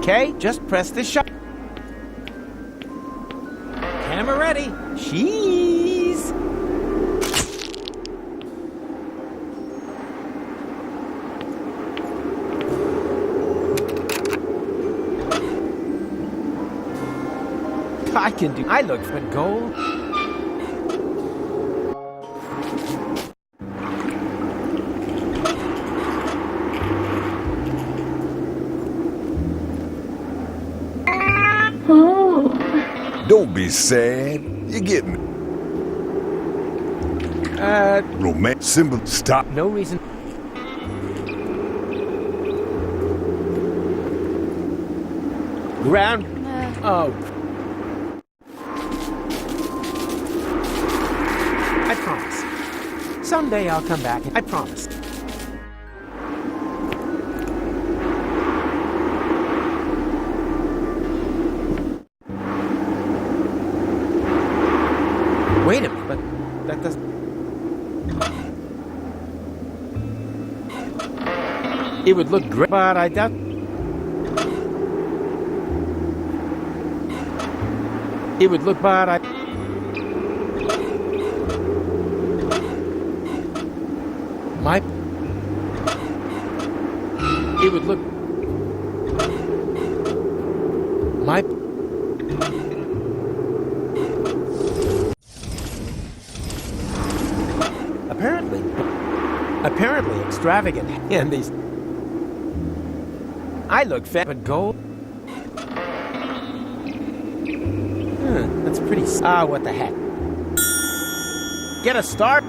Okay, just press the shot. Camera ready. Cheese. I look for gold. Don't be sad. You're getting romance symbol. Stop. No reason. Ground. Oh. I promise. Someday I'll come back. I promise. Wait a minute, but that doesn't... It would look great, but I doubt... It would look, but I... My... It would look... My... Apparently extravagant, and these... I look fat, but gold? That's pretty... what the heck? Get a start?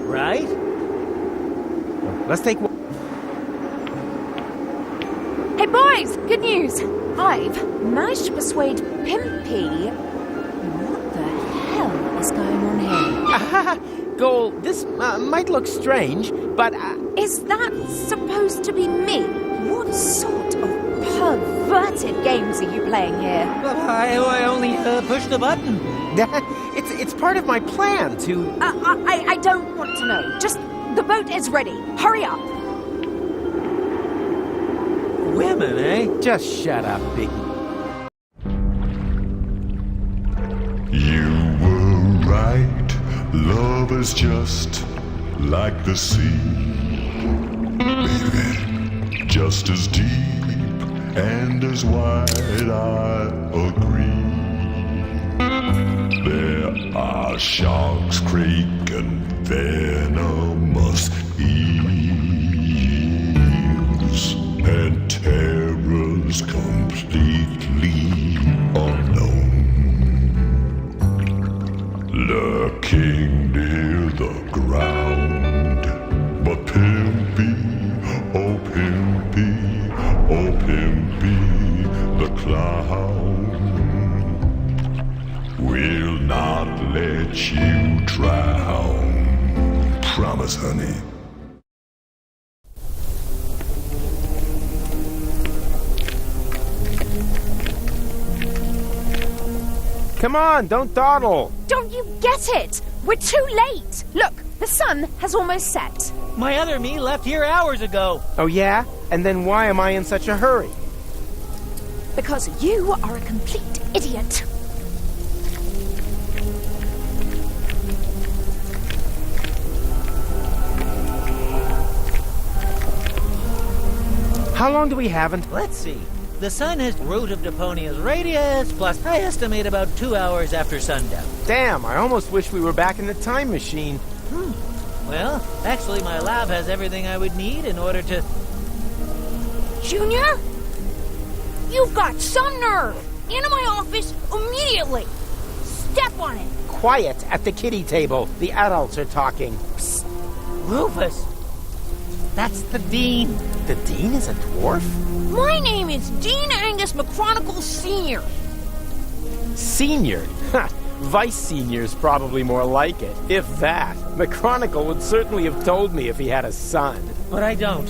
Right? Let's take one. Hey boys, good news. I've managed to persuade Pimpy. What the hell is going on here? Goal, this might look strange, but... Is that supposed to be me? What sort of perverted games are you playing here? I only pushed the button. It's part of my plan to... I don't want to know. Just, the boat is ready. Hurry up. Women, eh? Just shut up, Biggie. You were right. Love is just like the sea. Baby, just as deep and as wide, I agree. There are sharks, crake, and venomous eels, and terrors completely unknown, lurking near the ground. But Pimpy, oh Pimpy, oh Pimpy, the clown will not let you drown. Promise, honey. Come on, don't dawdle. Don't you get it? We're too late. Look, the sun has almost set. My other me left here hours ago. Oh yeah? And then why am I in such a hurry? Because you are a complete idiot. How long do we have until... Let's see. The sun has root of Deponia's radius, plus I estimate about 2 hours after sundown. Damn, I almost wish we were back in the time machine. Well, actually my lab has everything I would need in order to... Junior? You've got some nerve. Into my office immediately. Step on it. Quiet at the kiddie table. The adults are talking. Psst. Rufus. That's the dean. The dean is a dwarf? My name is Dean Angus McChronicle Sr. Senior? Ha! Vice Senior's probably more like it. If that. McChronicle would certainly have told me if he had a son. But I don't.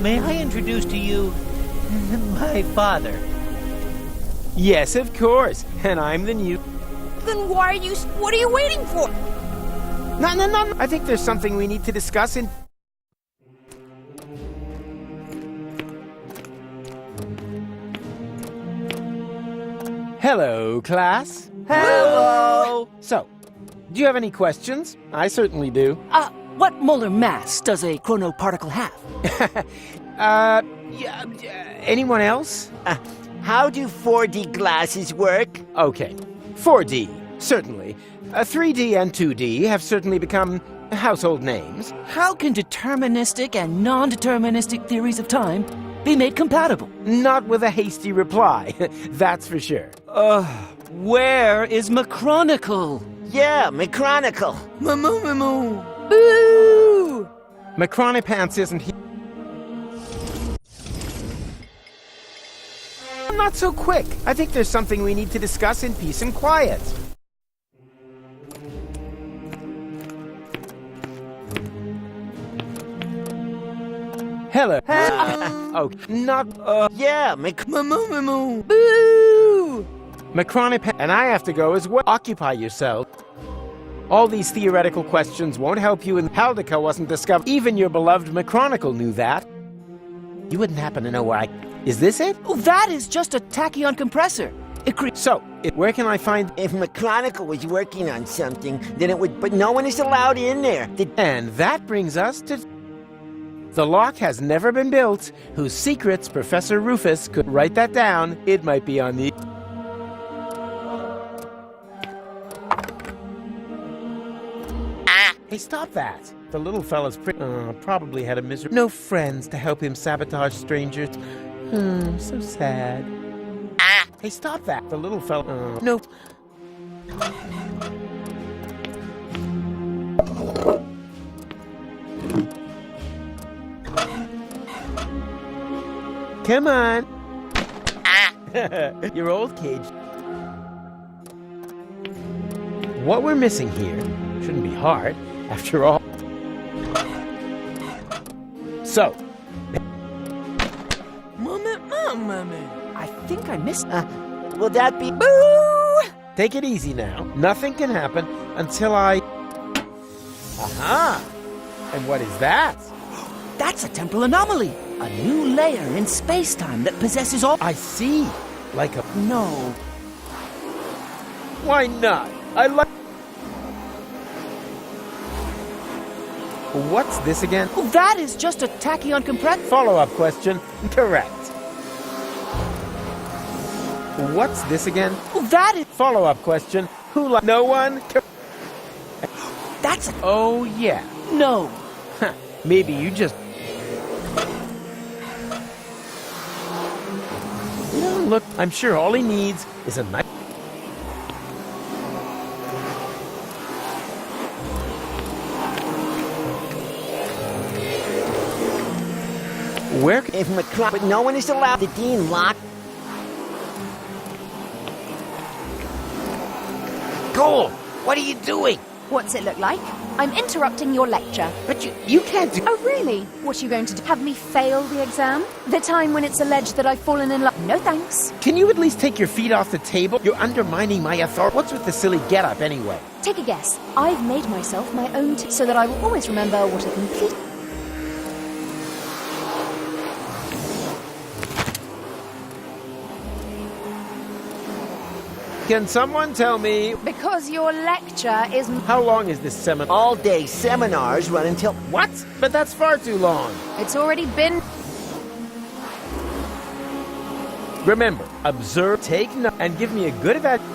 May I introduce to you My father. Yes, of course. And I'm the new... Then why are you... What are you waiting for? No. I think there's something we need to discuss in... Hello, class. Hello! So, do you have any questions? I certainly do. What molar mass does a chronoparticle have? Anyone else? How do 4D glasses work? Okay. 4D, certainly. 3D and 2D have certainly become household names. How can deterministic and non-deterministic theories of time be made compatible? Not with a hasty reply, that's for sure. Where is Macronicle? Yeah, mechronical. Boo! Macronipants isn't here. Not so quick. I think there's something we need to discuss in peace and quiet. Hello. Oh, not... Yeah, Boo! Macronipant... And I have to go as well. Occupy yourself. All these theoretical questions won't help you, and Haldica wasn't discovered. Even your beloved Macronicle knew that. You wouldn't happen to know why. Is this it? Oh, that is just a tachyon compressor. Where can I find... if mechronical was working on something, then it would... But no one is allowed in there. And that brings us to... The lock has never been built, whose secrets Professor Rufus could write that down. It might be on the... Hey, stop that! The little fella's probably had a miserable... No friends to help him sabotage strangers. So sad. Hey, stop that! The little fella... No... Come on! Your old cage. What we're missing here shouldn't be hard, after all. So... I think I missed... Will that be... Boo! Take it easy now. Nothing can happen until I... Aha! And what is that? That's a temporal anomaly. A new layer in space-time that possesses all... I see. Like a... No. Why not? I like... What's this again? Oh, that is just a tachyon compressor. Follow-up question. Correct. What's this again? Oh, that is... Follow-up question. Who No one? That's a... Oh, yeah. No. Maybe you just... Look, I'm sure all he needs is a nice... Where... If but no one is allowed... The dean locked... Cole, what are you doing? What's it look like? I'm interrupting your lecture. But you can't do... Oh, really? What are you going to do? Have me fail the exam? The time when it's alleged that I've fallen in love? No thanks. Can you at least take your feet off the table? You're undermining my authority. What's with the silly get-up anyway? Take a guess. I've made myself my own so that I will always remember what a complete... Can someone tell me... Because your lecture is... How long is this seminar? All-day seminars run until... What? But that's far too long. It's already been... Remember, observe, take note, and give me a good evaluation.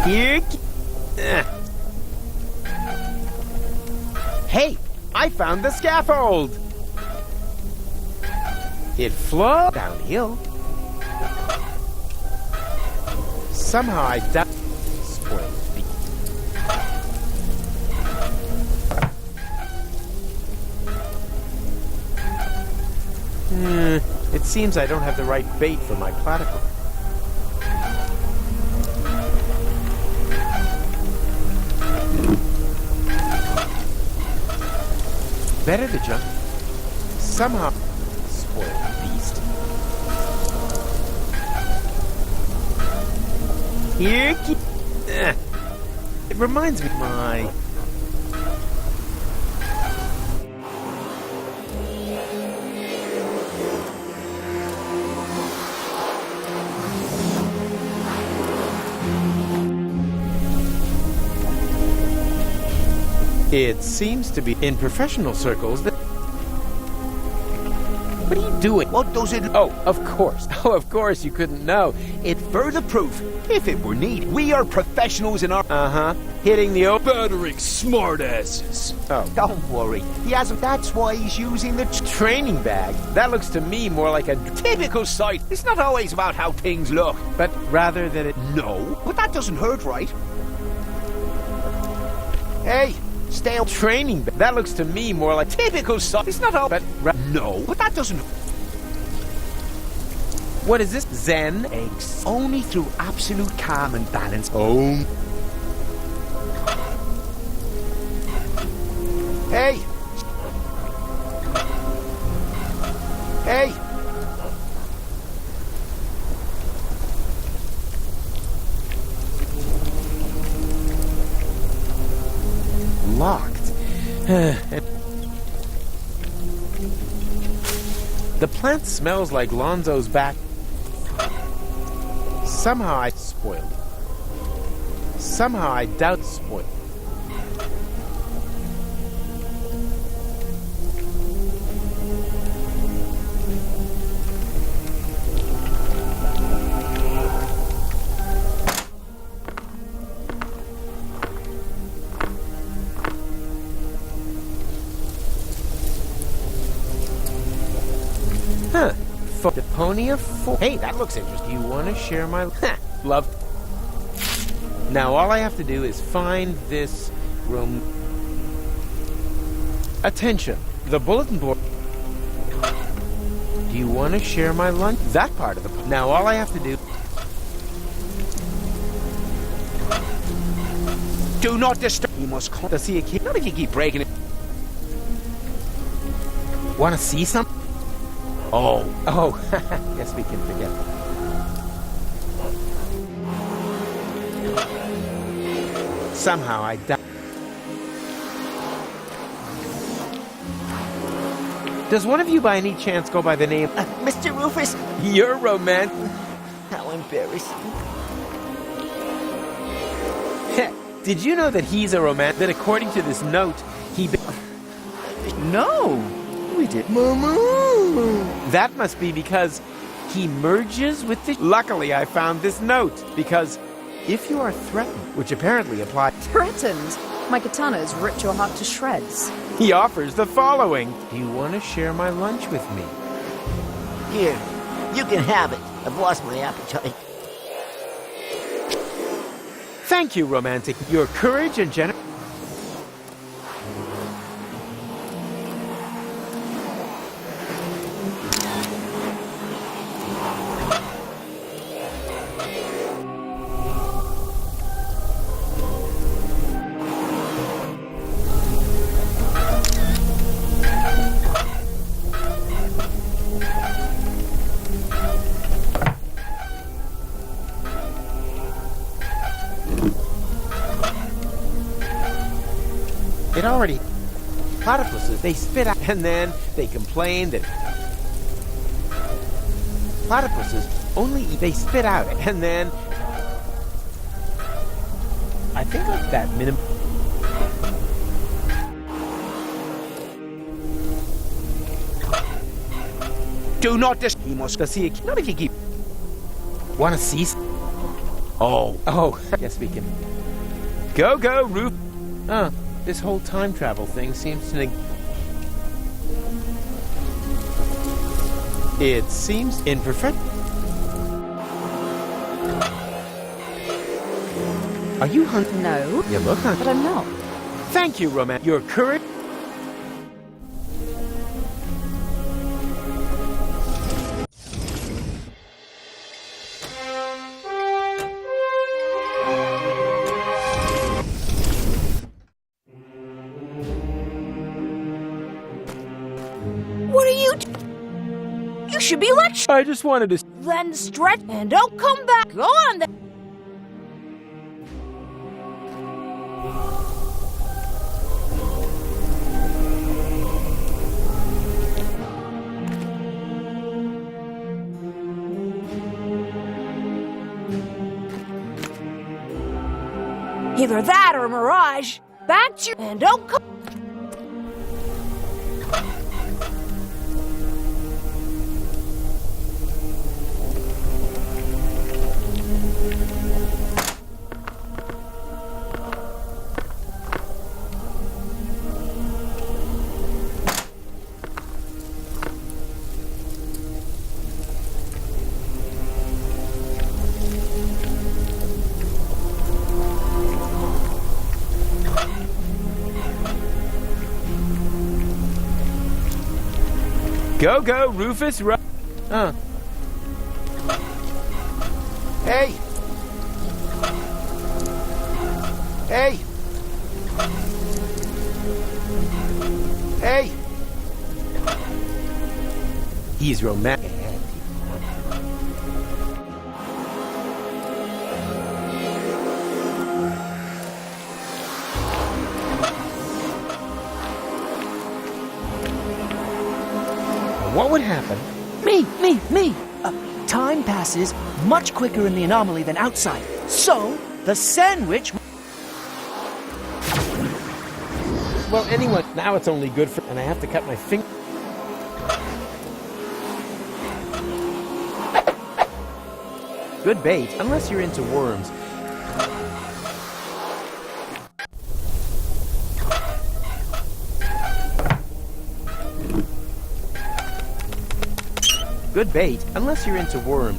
Here... Hey, I found the scaffold! It flows downhill. Somehow I died. Spoiled feet. It seems I don't have the right bait for my platypus. Better to jump. Somehow. Spoiled beast. Here. It reminds me of my. It seems to be in professional circles that... What are you doing? What does it... Oh, of course. Oh, of course you couldn't know. It... Further proof, if it were needed. We are professionals in our... Uh-huh. Hitting the open... Battering smartasses. Oh. Don't worry. He hasn't... That's why he's using the... Training bag. That looks to me more like a... Typical sight. It's not always about how things look. But rather that it... No, but that doesn't hurt, right? Hey... Stale training bag. That looks to me more like typical stuff. It's not all. But no, but that doesn't. What is this? Zen? Eggs. Only through absolute calm and balance. Oh. Hey. Hey. Locked. The plant smells like Lonzo's back. Somehow I spoiled it. Somehow I doubt spoiled. Huh. Deponia 4. Hey, that looks interesting. You want to share my... Love. Now all I have to do is find this room. Attention. The bulletin board. Do you want to share my lunch? That part of the... Now all I have to do... Do not disturb... You must call... To see a kid. Not if you keep breaking it. Want to see something? Oh, guess we can forget. Somehow I died. Does one of you by any chance go by the name... Mr. Rufus? You're romantic. How embarrassing. Did you know that he's a romantic? That according to this note, he... No, we did. That must be because he merges with the... Luckily, I found this note, because if you are threatened, which apparently applies... Threatened? My katana has ripped your heart to shreds. He offers the following. Do you want to share my lunch with me? Here, you can have it. I've lost my appetite. Thank you, romantic. Your courage and generosity... It already... Platypuses, they spit out, and then they complain that... Platypuses only eat, they spit out, and then... I think like that minimum... Do not dis... He must go see a... Not if you keep... Want to see... Oh, yes we can... Go, Roof! This whole time travel thing seems to... It seems imperfect. Are you hunting? No, You look hunting. but I'm not. Thank you, Roman. Your courage... should be lectured. I just wanted to... Then stretch and don't come back. Go on then. Either that or a mirage. Back to and don't come. Go, go, Rufus, run. Hey! Hey! Hey! He's romantic. What would happen? Me. Time passes much quicker in the anomaly than outside. So, the sandwich... Well, anyway, now it's only good for... And I have to cut my finger... Good bait, unless you're into worms. Good bait, unless you're into worms.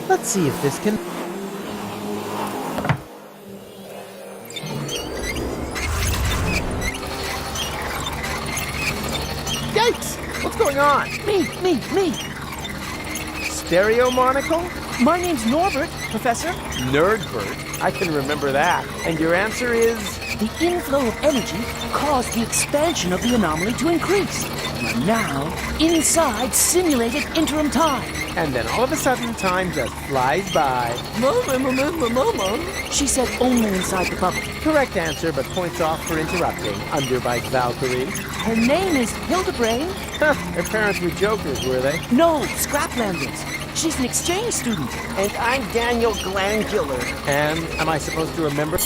Let's see if this can... Yikes! What's going on? Me. Stereo monocle? My name's Norbert, Professor. Nerdbert. I can remember that. And your answer is... The inflow of energy caused the expansion of the anomaly to increase. We're now inside simulated interim time. And then all of a sudden, time just flies by. Mama. She said only inside the bubble. Correct answer, but points off for interrupting. Underbite Valkyrie. Her name is Hildebrain. Huh, her parents were jokers, were they? No, Scraplanders. She's an exchange student. And I'm Daniel Glandular. And am I supposed to remember?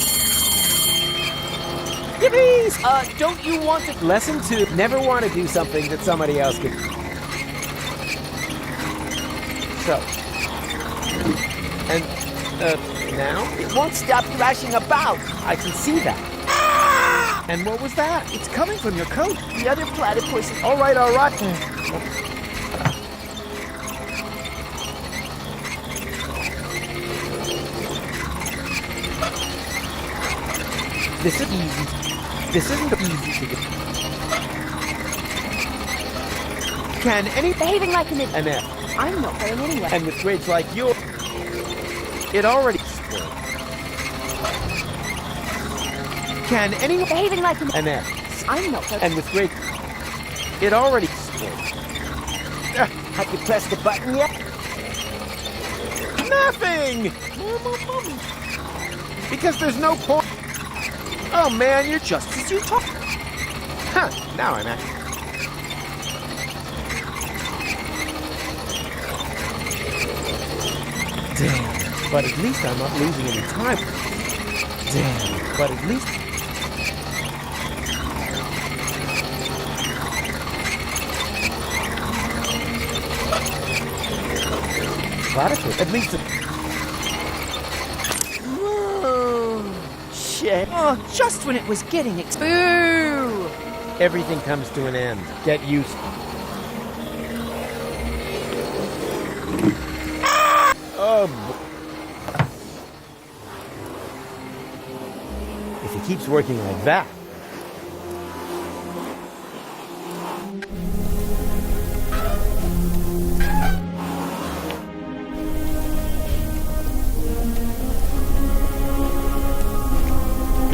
Yippee! Don't you want to... Lesson 2. Never want to do something that somebody else could... So. And, now? It won't stop thrashing about. I can see that. And what was that? It's coming from your coat. The other platypus... All right. This is easy. This isn't easy to get. Can any... Behaving like an idiot. An F. I'm not going anywhere. And with grades like yours, it already spoiled. Can anyone... Behaving like an F. I'm not going... And with grades, it already spoiled. Have you pressed the button yet? Nothing! Because there's no point. Oh man, you're just as you talk. Huh, now I'm at... Damn, but at least I'm not losing any time. Damn, but at least... Platypus, at least... Shit. Oh, just when it was getting Boo! Everything comes to an end. Get used... Oh, if he keeps working like that...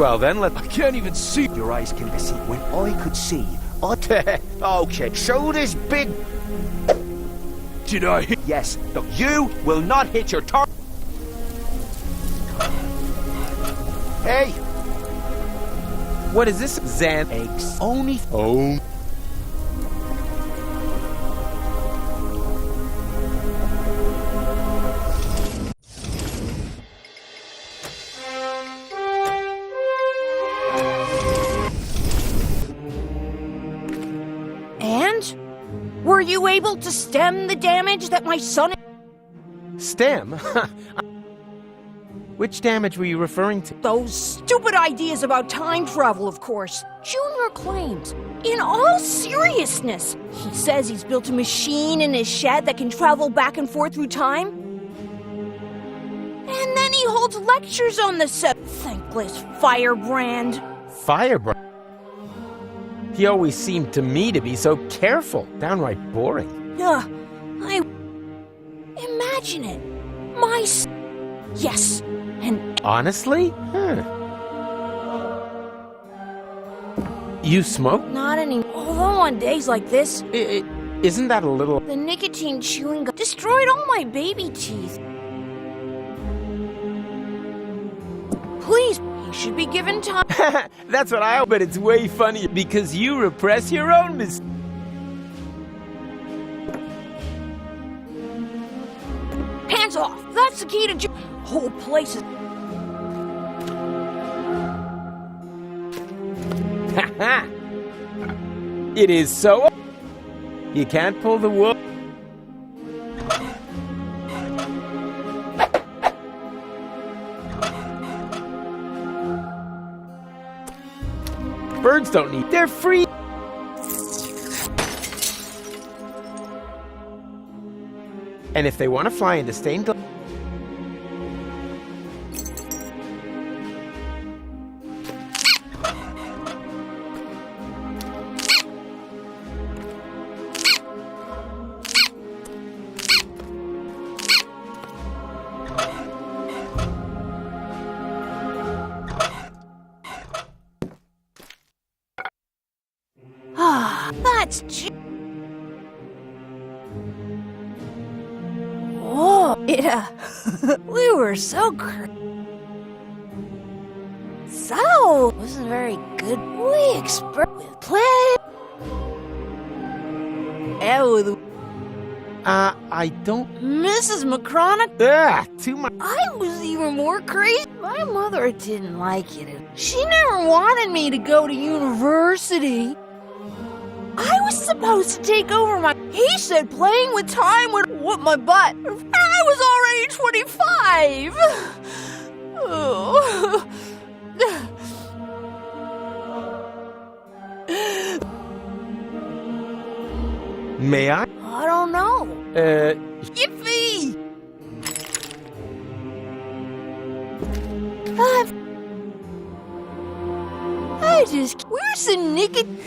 Well then, I can't even see. Your eyes can see. When I could see, okay, show this big. Did I hit? Yes, no, you will not hit your target. Hey, What is this? Xan? eggs. Only. Oh. And? Were you able to stem the damage that my son... Stem? Which damage were you referring to? Those stupid ideas about time travel, of course. Junior claims, in all seriousness, he says he's built a machine in his shed that can travel back and forth through time. And then he holds lectures on the thankless firebrand. Firebrand? He always seemed to me to be so careful. Downright boring. Imagine it. Yes, and Honestly? You smoke? not anymore. Although on days like this, Isn't that a little... the nicotine chewing gum destroyed all my baby teeth. Please, he should be given time. That's what I... But it's way funny because you repress your own mistakes. Hands off. That's the key to whole place is... It is so... You can't pull the wool. Birds don't need... They're free. And if they want to fly into stained glass... That's Oh, we were so wasn't very good. We expert with play. With I don't... Mrs. McCronick. Too much... I was even more crazy. My mother didn't like it. She never wanted me to go to university. I was supposed to take over He said playing with time would whoop my butt. I was already 25. Oh. May I? I don't know. Yippee! Where's the nicotine?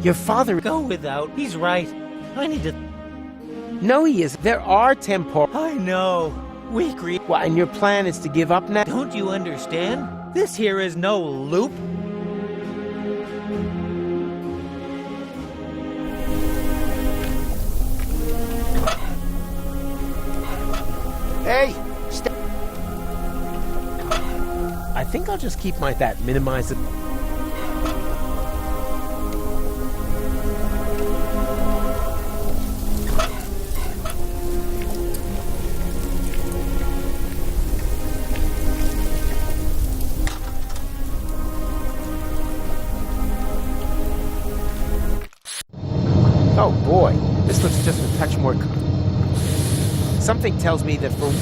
Your father... Go without. He's right. I need to... No, he is. There are temporal... I know. We agree. What, and your plan is to give up now? Don't you understand? This here is no loop. Hey, I think I'll just keep minimize it. Oh boy, this looks just a touch more... Something tells me that for...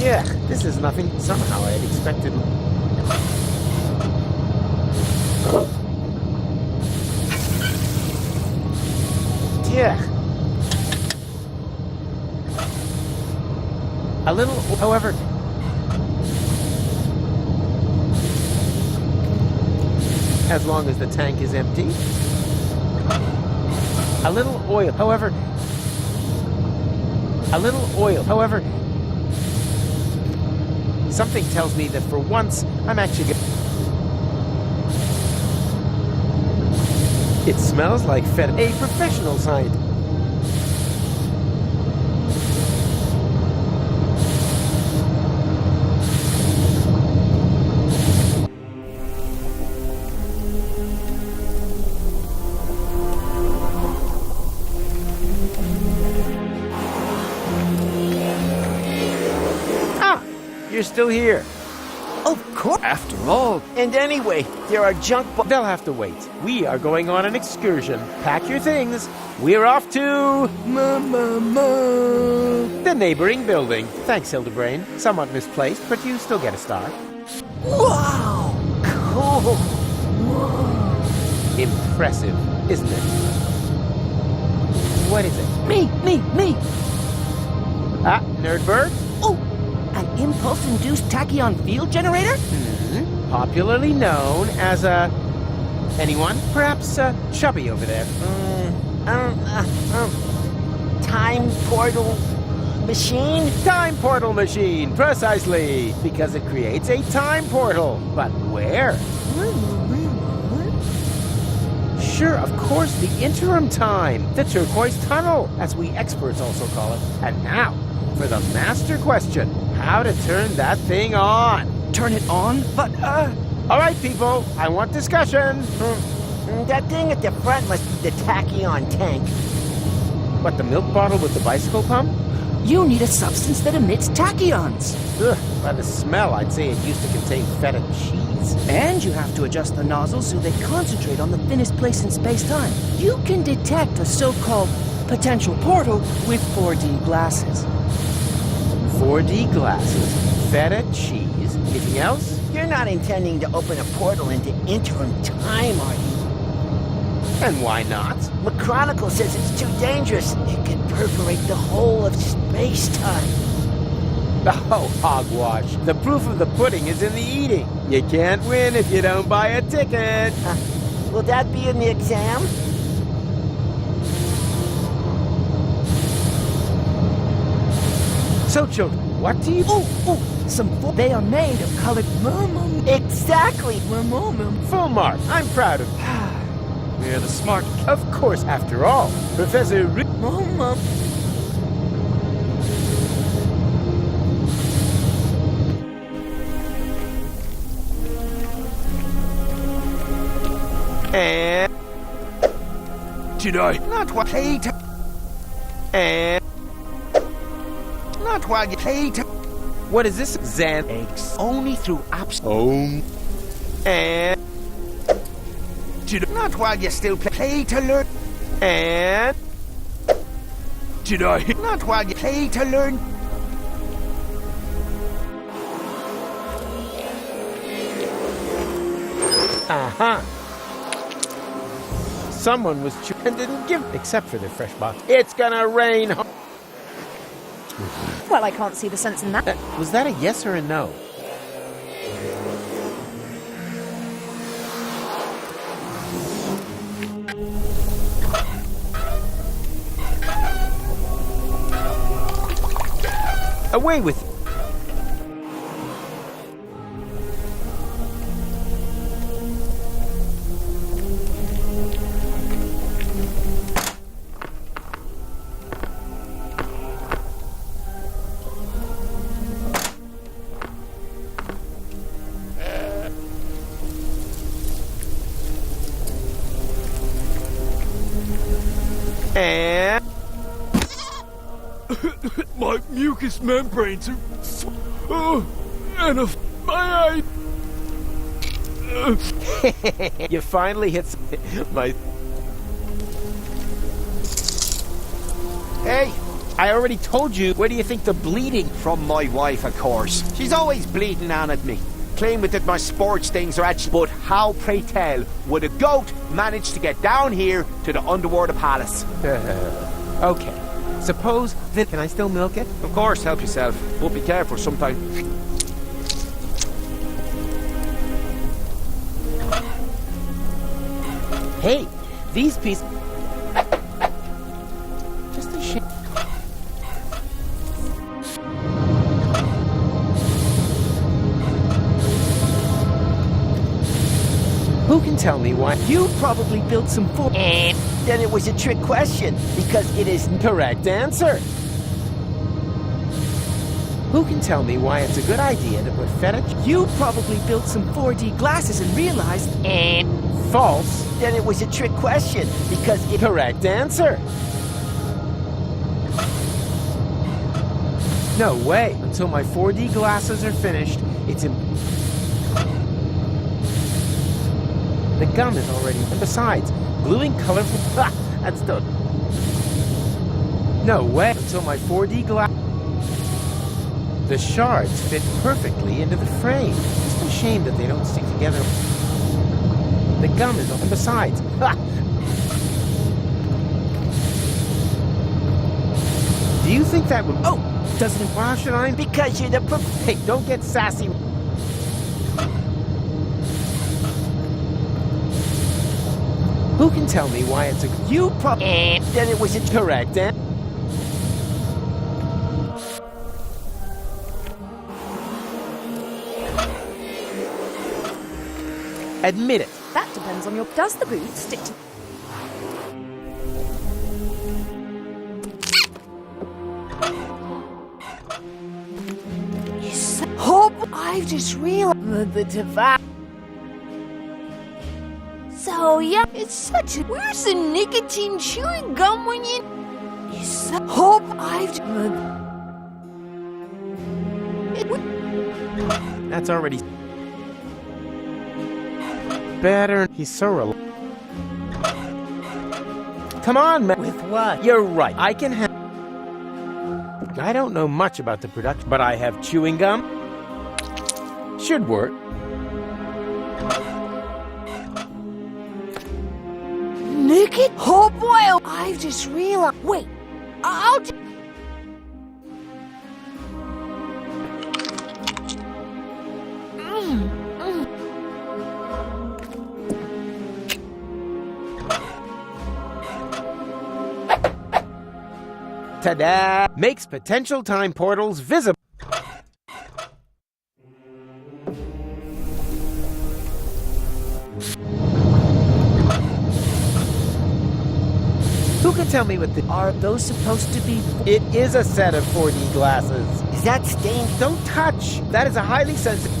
Yeah, this is nothing. Somehow I had expected... Yeah. A little, however... as long as the tank is empty. A little oil, however... Something tells me that for once, I'm actually good. It smells like a professional scientist. You're still here. Of course. After all. And anyway, there are junk They'll have to wait. We are going on an excursion. Pack your things. We're off to... the neighboring building. Thanks, Hildebrain. Somewhat misplaced, but you still get a star. Wow! Cool! Impressive, isn't it? What is it? Me! Ah, Nerdberg? Oh! An impulse-induced tachyon field generator? Popularly known as a... anyone? Perhaps Chubby over there. Time portal machine? Time portal machine, precisely. Because it creates a time portal. But where? Sure, of course, the interim time. The turquoise tunnel, as we experts also call it. And now, for the master question. How to turn that thing on. Turn it on? But, All right, people, I want discussion. That thing at the front must be the tachyon tank. What, the milk bottle with the bicycle pump? you need a substance that emits tachyons. Ugh, by the smell, I'd say it used to contain feta cheese. And you have to adjust the nozzles so they concentrate on the thinnest place in space-time. You can detect a so-called potential portal with 4D glasses. 4D glasses, feta cheese, anything else? You're not intending to open a portal into interim time, are you? And why not? McChronicle says it's too dangerous. It could perforate the whole of space-time. Oh, hogwash. The proof of the pudding is in the eating. You can't win if you don't buy a ticket. Will that be in the exam? So, children, what do you... They are made of colored Exactly! Full mark. I'm proud of... We're the smart... Of course, after all, Professor... And... Did I not hate? And... Not while you hate. What is this? Xan... Eggs only through apps. And... Did not while you still play to learn. And... Did I not while you play to learn? Uh-huh. Someone was and didn't give... Except for the fresh box. It's gonna rain... Well, I can't see the sense in that. Was that a yes or a no? Away with you. And... My mucous membranes are... and my eye... You finally hit my... Hey, I already told you. Where do you think the bleeding... from my wife, of course. She's always bleeding on at me, claiming that my sports things are actually... But how, pray tell, would a goat manage to get down here to the underwater palace? Okay. Suppose that... Can I still milk it? Of course, help yourself. But be careful sometime. Hey, these pieces... Just a shame. Who can tell me why? You probably built some Then it was a trick question, because it is Correct answer. Who can tell me why it's a good idea to put fetish? You probably built some 4D glasses and realized False. Then it was a trick question, because it... Correct answer. No way. Until my 4D glasses are finished, it's The gum is already... And besides, gluing colorful... Ha! That's the... No way. Until my 4D glass... The shards fit perfectly into the frame. It's a shame that they don't stick together. The gum is... And besides... Ha! Do you think that would... Oh! Doesn't... Why should I... Because you're the... Hey, don't get sassy. Who can tell me why it's a... You probably... Then it was a... Correct, eh? Admit it. That depends on your... Does the glue stick to... Hope I've just realized the device. So yeah, it's such a... Where's the nicotine chewing gum when you... Hope I've... That's already... Better. He's so Come on, man. With what? You're right. I can have... I don't know much about the production, but I have chewing gum. Should work. Nick? Oh boy! I've just realized... Wait, I'll... Ta-da! Makes potential time portals visible. Who can tell me what the... Are those supposed to be... It is a set of 4D glasses. Is that stained? Don't touch! That is a highly sensitive...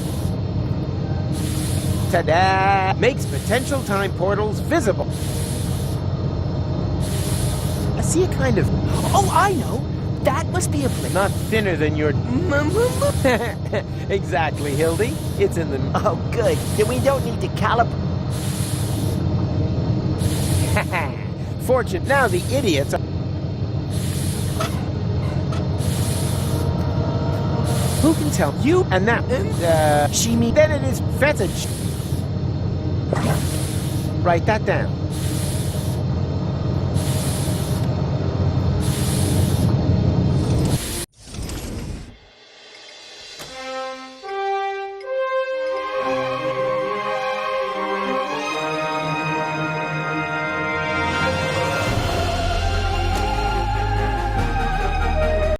Ta-da! Makes potential time portals visible. I see a kind of... Oh, I know! That must be a plate. Not thinner than your... Exactly, Hildy. It's in the... Oh, good. Then we don't need to calibrate. Fortune. Now the idiots are... Who can tell you? And that... She mean... Then it is fetich. Write that down.